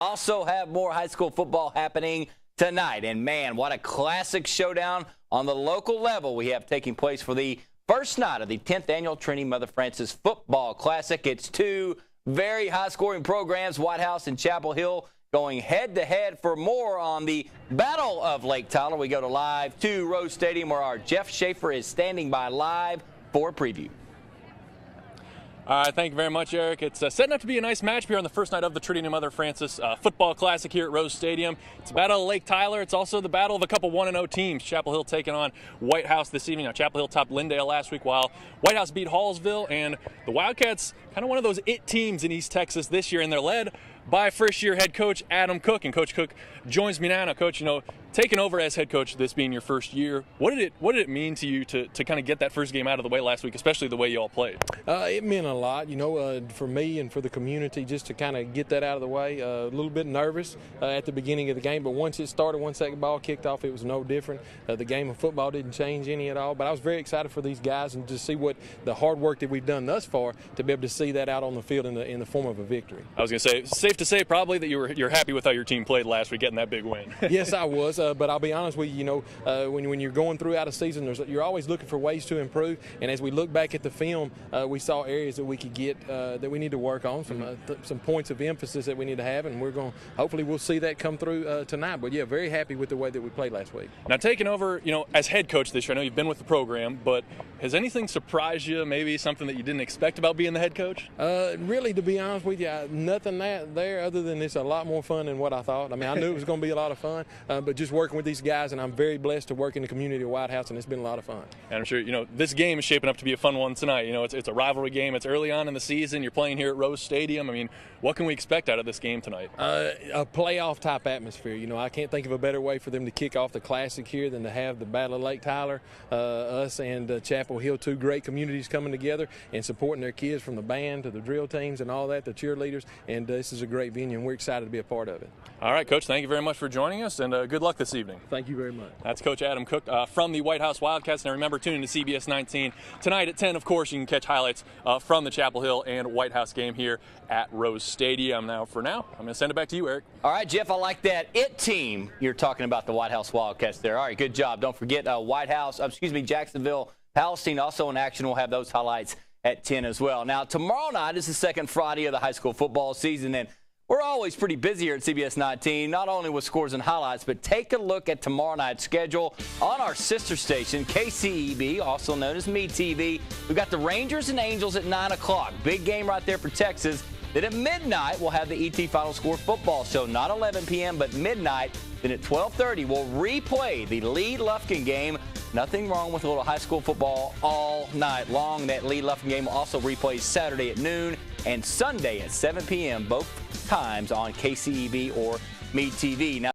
Also have more high school football happening tonight. And man, what a classic showdown on the local level we have taking place for the first night of the 10th annual Trinity Mother Frances Football Classic. It's two very high-scoring programs, White House and Chapel Hill, going head-to-head. For more on the Battle of Lake Tyler, we go to live to Rose Stadium, where our Jeff Schaefer is standing by live for a preview. All right, thank you very much, Eric. It's setting up to be a nice match here on the first night of the Trinity Mother Frances Football Classic here at Rose Stadium. It's a Battle of Lake Tyler. It's also the battle of a couple 1-0 teams. Chapel Hill taking on White House this evening. Now, Chapel Hill topped Lindale last week, while White House beat Hallsville. And the Wildcats, kind of one of those it teams in East Texas this year, and they're led by first-year head coach Adam Cook. And Coach Cook joins me now. Now, Coach, taking over as head coach, this being your first year, what did it mean to you to kind of get that first game out of the way last week, especially the way you all played? It meant a lot, for me and for the community, just to kind of get that out of the way. A little bit nervous at the beginning of the game, but once it started, once that ball kicked off, it was no different. The game of football didn't change any at all, but I was very excited for these guys and to see what the hard work that we've done thus far, to be able to see that out on the field in the form of a victory. I was going to say, safe to say probably that you're happy with how your team played last week, getting that big win. Yes, I was, but I'll be honest with you, when you're going throughout a season, you're always looking for ways to improve, and as we look back at the film, we saw areas that we could get that we need to work on, some points of emphasis that we need to have, and hopefully we'll see that come through tonight. But yeah, very happy with the way that we played last week. Now, taking over, as head coach this year, I know you've been with the program, but has anything surprised you, maybe something that you didn't expect about being the head coach? Really, to be honest with you, nothing there other than it's a lot more fun than what I thought. I mean, I knew it was going to be a lot of fun, but just working with these guys, and I'm very blessed to work in the community of White House, and it's been a lot of fun. And I'm sure, this game is shaping up to be a fun one tonight. It's a rivalry game. It's early on in the season. You're playing here at Rose Stadium. I mean, what can we expect out of this game tonight? A playoff-type atmosphere. I can't think of a better way for them to kick off the Classic here than to have the Battle of Lake Tyler, us and Chapel Hill, two great communities coming together and supporting their kids, from the band to the drill teams and all that, the cheerleaders, and this is a great venue, and we're excited to be a part of it. All right, Coach, thank you very much for joining us, and good luck this evening. Thank you very much. That's Coach Adam Cook from the White House Wildcats. Now, remember, tune in to CBS 19 tonight at 10. Of course, you can catch highlights from the Chapel Hill and White House game here at Rose Stadium. Now, for now, I'm going to send it back to you, Eric. All right, Jeff, I like that it team you're talking about, the White House Wildcats there. All right, good job. Don't forget Jacksonville, Palestine also in action. We'll have those highlights at 10 as well. Now, tomorrow night is the second Friday of the high school football season, and we're always pretty busy here at CBS 19, not only with scores and highlights, but take a look at tomorrow night's schedule on our sister station, KCEB, also known as MeTV. We've got the Rangers and Angels at 9 o'clock. Big game right there for Texas. Then at midnight, we'll have the ET Final Score football show, not 11 p.m., but midnight. Then at 12:30, we'll replay the Lee-Lufkin game. Nothing wrong with a little high school football all night long. That Lee-Lufkin game also replays Saturday at noon and Sunday at 7 p.m., both times on KCEB or MeTV. Now,